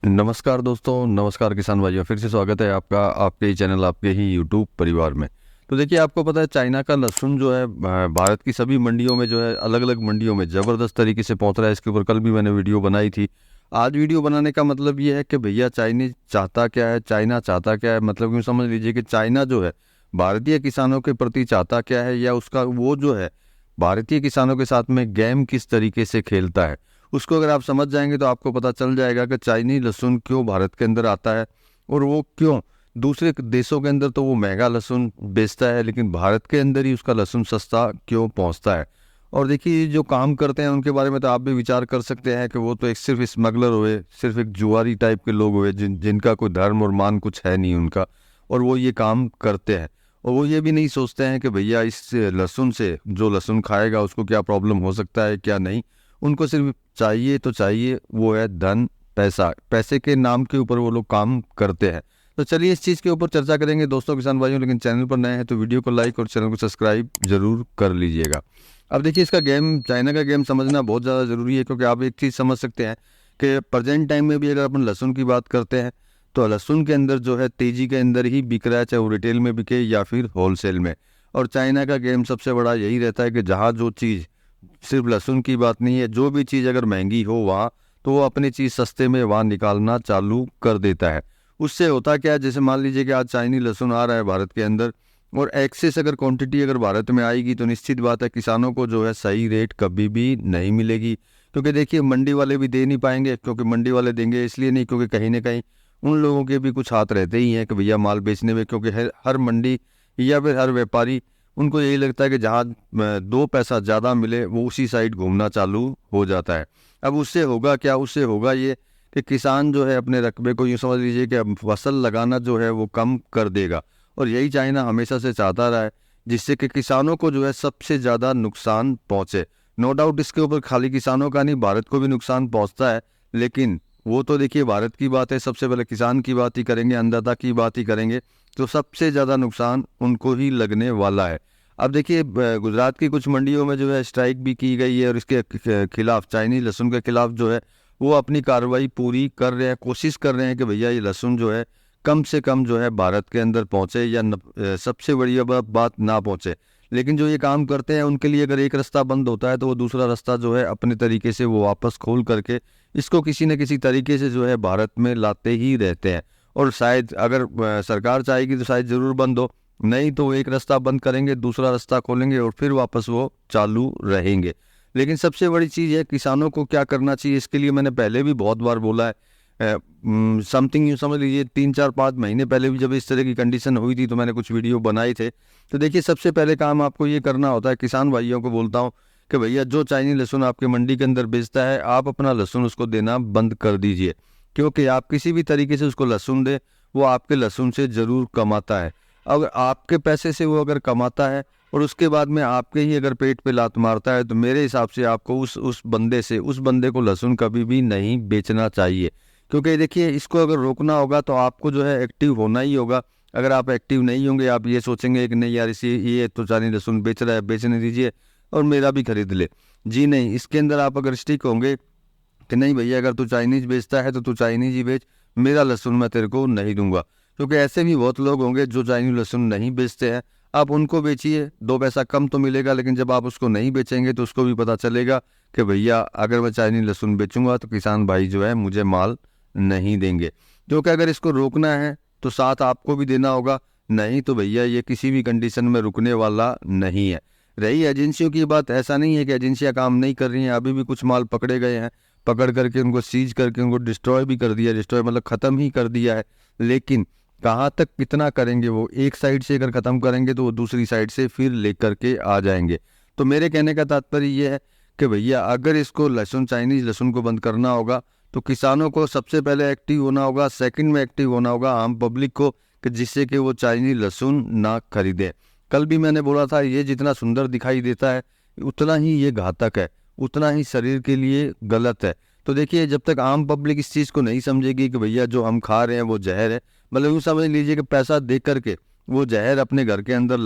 नमस्कार दोस्तों, नमस्कार किसान भाइयों। फिर से स्वागत है आपका आपके ही चैनल, आपके ही यूट्यूब परिवार में। तो देखिए, आपको पता है चाइना का लहसुन जो है भारत की सभी मंडियों में जो है अलग-अलग मंडियों में ज़बरदस्त तरीके से पहुंच रहा है। इसके ऊपर कल भी मैंने वीडियो बनाई थी। आज वीडियो बनाने का मतलब ये है कि भैया चाइनीज़ चाहता क्या है, चाइना चाहता क्या है। मतलब यूँ समझ लीजिए कि चाइना जो है भारतीय किसानों के प्रति चाहता क्या है, या उसका वो जो है भारतीय किसानों के साथ में गेम किस तरीके से खेलता है। उसको अगर आप समझ जाएंगे तो आपको पता चल जाएगा कि चाइनीज लहसुन क्यों भारत के अंदर आता है, और वो क्यों दूसरे देशों के अंदर तो वो महंगा लहसुन बेचता है, लेकिन भारत के अंदर ही उसका लहसुन सस्ता क्यों पहुंचता है। और देखिए, जो काम करते हैं उनके बारे में तो आप भी विचार कर सकते हैं कि वो तो एक सिर्फ स्मगलर हुए, सिर्फ एक जुआरी टाइप के लोग हुए जिनका कोई धर्म और मान कुछ है नहीं उनका, और वो ये काम करते हैं। और वो ये भी नहीं सोचते हैं कि भैया इस लहसुन से जो लहसुन खाएगा उसको क्या प्रॉब्लम हो सकता है क्या नहीं। उनको सिर्फ चाहिए तो चाहिए, वो है धन, पैसा। पैसे के नाम के ऊपर वो लोग काम करते हैं। तो चलिए इस चीज़ के ऊपर चर्चा करेंगे दोस्तों किसान भाइयों। लेकिन चैनल पर नए हैं तो वीडियो को लाइक और चैनल को सब्सक्राइब जरूर कर लीजिएगा। अब देखिए, इसका गेम, चाइना का गेम समझना बहुत ज़्यादा ज़रूरी है, क्योंकि आप एक चीज़ समझ सकते हैं कि प्रेजेंट टाइम में भी अगर अपन लहसुन की बात करते हैं तो लहसुन के अंदर जो है तेज़ी के अंदर ही बिक रहा है, चाहे वो रिटेल में बिके या फिर होलसेल में। और चाइना का गेम सबसे बड़ा यही रहता है कि जहाँ जो चीज़, सिर्फ लहसुन की बात नहीं है, जो भी चीज़ अगर महंगी हो वहाँ, तो वो अपनी चीज़ सस्ते में वहाँ निकालना चालू कर देता है। उससे होता क्या है, जैसे मान लीजिए कि आज चाइनीज लहसुन आ रहा है भारत के अंदर, और एक्सेस अगर क्वांटिटी अगर भारत में आएगी तो निश्चित बात है किसानों को जो है सही रेट कभी भी नहीं मिलेगी। क्योंकि देखिए, मंडी वाले भी दे नहीं पाएंगे, क्योंकि मंडी वाले देंगे इसलिए नहीं क्योंकि कहीं ना कहीं उन लोगों के भी कुछ हाथ रहते ही हैं कि भैया माल बेचने में, क्योंकि हर मंडी या फिर हर व्यापारी, उनको यही लगता है कि जहाँ दो पैसा ज़्यादा मिले वो उसी साइड घूमना चालू हो जाता है। अब उससे होगा क्या, उससे होगा ये कि किसान जो है अपने रकबे को, यूँ समझ लीजिए कि अब फसल लगाना जो है वो कम कर देगा। और यही चाइना हमेशा से चाहता रहा है, जिससे कि किसानों को जो है सबसे ज़्यादा नुकसान पहुँचे। नो डाउट इसके ऊपर खाली किसानों का नहीं, भारत को भी नुकसान पहुँचता है। लेकिन वो तो देखिए भारत की बात है, सबसे पहले किसान की बात ही करेंगे, अन्नदाता की बात ही करेंगे, तो सबसे ज़्यादा नुकसान उनको ही लगने वाला है। अब देखिए, गुजरात की कुछ मंडियों में जो है स्ट्राइक भी की गई है, और इसके खिलाफ, चाइनीज लहसुन के खिलाफ जो है वो अपनी कार्रवाई पूरी कर रहे हैं, कोशिश कर रहे हैं कि भैया ये लहसुन जो है कम से कम जो है भारत के अंदर पहुंचे, या सबसे बड़ी बात ना पहुंचे। लेकिन जो ये काम करते हैं उनके लिए अगर एक रास्ता बंद होता है तो वो दूसरा रास्ता जो है अपने तरीके से वो वापस खोल करके इसको किसी न किसी तरीके से जो है भारत में लाते ही रहते हैं। और शायद अगर सरकार चाहेगी तो शायद ज़रूर बंद हो, नहीं तो वो एक रास्ता बंद करेंगे, दूसरा रास्ता खोलेंगे और फिर वापस वो चालू रहेंगे। लेकिन सबसे बड़ी चीज़ है किसानों को क्या करना चाहिए। इसके लिए मैंने पहले भी बहुत बार बोला है। समथिंग यूँ समझ लीजिए 3 4 5 महीने पहले भी जब इस तरह की कंडीशन हुई थी तो मैंने कुछ वीडियो बनाए थे। तो देखिए, सबसे पहले काम आपको ये करना होता है, किसान भाइयों को बोलता हूँ कि भैया जो चाइनीज लहसुन आपके मंडी के अंदर बेचता है, आप अपना लहसुन उसको देना बंद कर दीजिए। क्योंकि आप किसी भी तरीके से उसको लहसुन दे, वो आपके लहसुन से ज़रूर कमाता है। अगर आपके पैसे से वो अगर कमाता है और उसके बाद में आपके ही अगर पेट पे लात मारता है, तो मेरे हिसाब से आपको उस बंदे को लहसुन कभी भी नहीं बेचना चाहिए। क्योंकि देखिए, इसको अगर रोकना होगा तो आपको जो है एक्टिव होना ही होगा। अगर आप एक्टिव नहीं होंगे, आप ये सोचेंगे कि नहीं यार, इसी ये तो चाइनीज लहसुन बेच रहा है, बेचने दीजिए और मेरा भी खरीद ले। जी नहीं, इसके अंदर आप अगर स्टिक होंगे कि नहीं भैया, अगर तू चाइनीज बेचता है तो तू चाइनीज ही बेच, मेरा लहसुन मैं तेरे को नहीं दूंगा। क्योंकि ऐसे भी बहुत लोग होंगे जो चाइनीज लहसुन नहीं बेचते हैं। आप उनको बेचिए, 2 पैसा कम तो मिलेगा, लेकिन जब आप उसको नहीं बेचेंगे तो उसको भी पता चलेगा कि भैया अगर मैं चाइनीज लहसुन बेचूंगा तो किसान भाई जो है मुझे माल नहीं देंगे। क्योंकि अगर इसको रोकना है तो साथ आपको भी देना होगा, नहीं तो भैया ये किसी भी कंडीशन में रुकने वाला नहीं है। रही एजेंसियों की बात, ऐसा नहीं है कि एजेंसियां काम नहीं कर रही हैं, अभी भी कुछ माल पकड़े गए हैं, पकड़ करके उनको सीज करके उनको डिस्ट्रॉय भी कर दिया। डिस्ट्रॉय मतलब ख़त्म ही कर दिया है। लेकिन कहाँ तक कितना करेंगे, वो एक साइड से अगर ख़त्म करेंगे तो वो दूसरी साइड से फिर लेकर के आ जाएंगे। तो मेरे कहने का तात्पर्य ये है कि भैया अगर इसको लहसुन, चाइनीज लहसुन को बंद करना होगा तो किसानों को सबसे पहले एक्टिव होना होगा, सेकंड में एक्टिव होना होगा आम पब्लिक को, कि जिससे कि वो चाइनीज लहसुन ना खरीदे। कल भी मैंने बोला था, ये जितना सुंदर दिखाई देता है उतना ही ये घातक है, उतना ही शरीर के लिए गलत है। तो देखिए, जब तक आम पब्लिक इस चीज़ को नहीं समझेगी कि भैया जो हम खा रहे हैं वो जहर है, मतलब यूँ समझ लीजिए कि पैसा दे करके वो जहर अपने घर के अंदर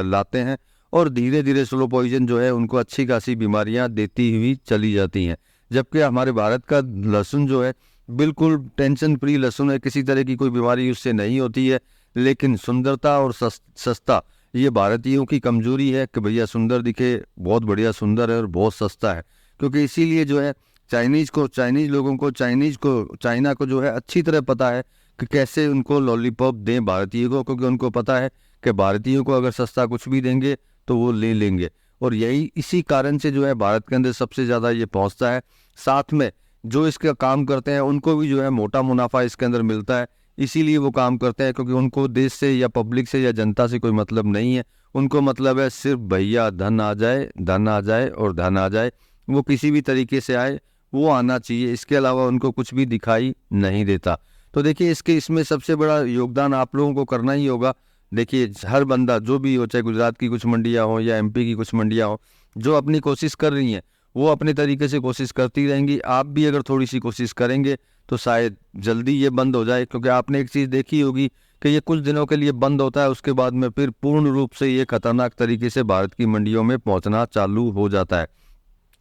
लाते हैं, और धीरे धीरे स्लो पॉइजन जो है उनको अच्छी खासी बीमारियां देती हुई चली जाती हैं। जबकि हमारे भारत का लहसुन जो है बिल्कुल टेंशन फ्री लहसुन है, किसी तरह की कोई बीमारी उससे नहीं होती है। लेकिन सुंदरता और सस्ता, ये भारतीयों की कमजोरी है कि भैया सुंदर दिखे, बहुत बढ़िया सुंदर है और बहुत सस्ता है। क्योंकि इसीलिए जो है चाइनीज लोगों को चाइना को जो है अच्छी तरह पता है कि कैसे उनको लॉलीपॉप दें भारतीय को, क्योंकि उनको पता है कि भारतीयों को अगर सस्ता कुछ भी देंगे तो वो ले लेंगे। और यही इसी कारण से जो है भारत के अंदर सबसे ज़्यादा ये पहुंचता है। साथ में जो इसका काम करते हैं उनको भी जो है मोटा मुनाफा इसके अंदर मिलता है, इसीलिए वो काम करते हैं, क्योंकि उनको देश से या पब्लिक से या जनता से कोई मतलब नहीं है। उनको मतलब है सिर्फ भैया धन आ जाए, धन आ जाए और धन आ जाए, वो किसी भी तरीके से आए, वो आना चाहिए। इसके अलावा उनको कुछ भी दिखाई नहीं देता। तो देखिए इसमें सबसे बड़ा योगदान आप लोगों को करना ही होगा। देखिए हर बंदा जो भी हो, चाहे गुजरात की कुछ मंडियाँ हो या एमपी की कुछ मंडियाँ हो, जो अपनी कोशिश कर रही हैं वो अपने तरीके से कोशिश करती रहेंगी। आप भी अगर थोड़ी सी कोशिश करेंगे तो शायद जल्दी ये बंद हो जाए। क्योंकि आपने एक चीज़ देखी होगी कि ये कुछ दिनों के लिए बंद होता है, उसके बाद में फिर पूर्ण रूप से ये खतरनाक तरीके से भारत की मंडियों में पहुंचना चालू हो जाता है।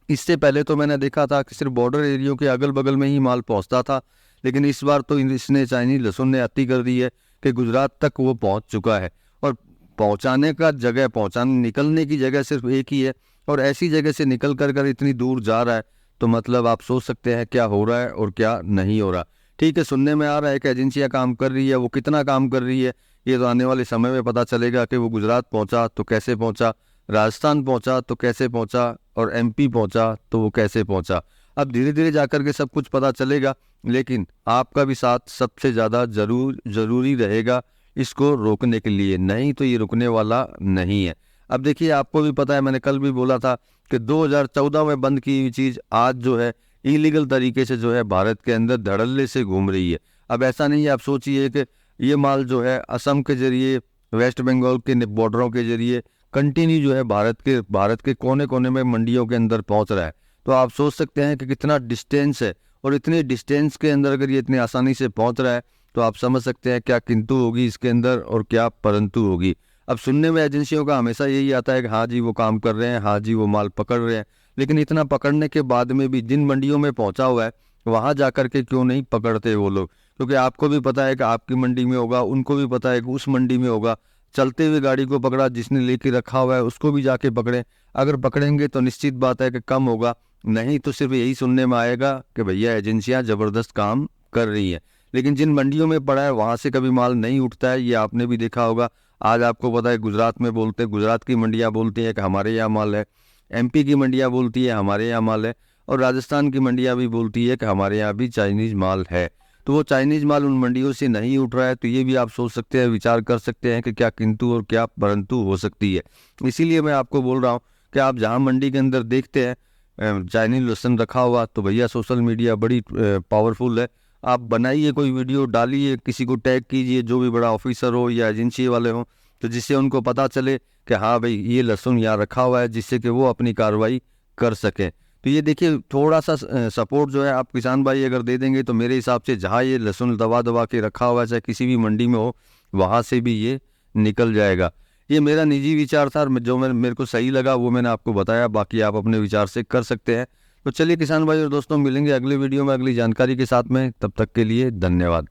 इससे पहले तो मैंने देखा था कि सिर्फ बॉर्डर एरियो के अगल बगल में ही माल पहुंचता था, लेकिन इस बार तो इसने चाइनीज लहसुन ने अति कर दी है कि गुजरात तक वो पहुंच चुका है। और पहुंचाने निकलने की जगह सिर्फ एक ही है, और ऐसी जगह से निकल कर इतनी दूर जा रहा है, तो मतलब आप सोच सकते हैं क्या हो रहा है और क्या नहीं हो रहा। ठीक है, सुनने में आ रहा है कि एजेंसियां काम कर रही है, वो कितना काम कर रही है ये तो आने वाले समय में पता चलेगा कि वो गुजरात पहुंचा तो कैसे पहुंचा, राजस्थान पहुंचा तो कैसे पहुंचा, और एमपी पहुंचा तो वो कैसे पहुंचा। अब धीरे धीरे जाकर के सब कुछ पता चलेगा, लेकिन आपका भी साथ सबसे ज़्यादा जरूरी रहेगा इसको रोकने के लिए, नहीं तो ये रुकने वाला नहीं है। अब देखिए आपको भी पता है, मैंने कल भी बोला था कि 2014 में बंद की हुई चीज़ आज जो है इलीगल तरीके से जो है भारत के अंदर धड़ल्ले से घूम रही है। अब ऐसा नहीं है, आप सोचिए कि ये माल जो है असम के जरिए, वेस्ट बंगाल के बॉर्डरों के जरिए कंटिन्यू जो है भारत के कोने कोने में मंडियों के अंदर पहुंच रहा है। तो आप सोच सकते हैं कि कितना डिस्टेंस है, और इतने डिस्टेंस के अंदर अगर ये इतनी आसानी से पहुंच रहा है तो आप समझ सकते हैं क्या किंतु होगी इसके अंदर और क्या परंतु होगी। अब सुनने में एजेंसियों का हमेशा यही आता है कि हाँ जी वो काम कर रहे हैं, हाँ जी वो माल पकड़ रहे हैं, लेकिन इतना पकड़ने के बाद में भी जिन मंडियों में पहुंचा हुआ है वहां जाकर के क्यों नहीं पकड़ते वो लोग। क्योंकि आपको भी पता है कि आपकी मंडी में होगा, उनको भी पता है कि उस मंडी में होगा। चलते हुए गाड़ी को पकड़ा, जिसने लेके रखा हुआ है उसको भी जाके पकड़ें। अगर पकड़ेंगे तो निश्चित बात है कि कम होगा, नहीं तो सिर्फ यही सुनने में आएगा कि भैया एजेंसियां जबरदस्त काम कर रही हैं। लेकिन जिन मंडियों में पड़ा है वहां से कभी माल नहीं उठता है, ये आपने भी देखा होगा। आज आपको पता है गुजरात की मंडियां बोलती है कि हमारे यहाँ माल है, एमपी की मंडियां बोलती है हमारे यहाँ माल है, और राजस्थान की मंडियां भी बोलती है कि हमारे यहाँ भी चाइनीज माल है। तो वो चाइनीज माल उन मंडियों से नहीं उठ रहा है, तो ये भी आप सोच सकते हैं, विचार कर सकते हैं कि क्या किंतु और क्या परंतु हो सकती है। इसीलिए मैं आपको बोल रहा हूँ कि आप जहाँ मंडी के अंदर देखते हैं चाइनीज लहसुन रखा हुआ, तो भैया सोशल मीडिया बड़ी पावरफुल है। आप बनाइए कोई वीडियो डालिए, किसी को टैग कीजिए, जो भी बड़ा ऑफिसर हो या एजेंसी वाले हों, तो जिससे उनको पता चले कि हाँ भाई ये लहसुन यहाँ रखा हुआ है, जिससे कि वो अपनी कार्रवाई कर सकें। तो ये देखिए थोड़ा सा सपोर्ट जो है आप किसान भाई अगर दे देंगे तो मेरे हिसाब से जहाँ ये लहसुन दबा के रखा हुआ है, चाहे किसी भी मंडी में हो, वहाँ से भी ये निकल जाएगा। ये मेरा निजी विचार था, और जो मेरे को सही लगा वो मैंने आपको बताया, बाकी आप अपने विचार से कर सकते हैं। तो चलिए किसान भाई और दोस्तों, मिलेंगे अगले वीडियो में अगली जानकारी के साथ में, तब तक के लिए धन्यवाद।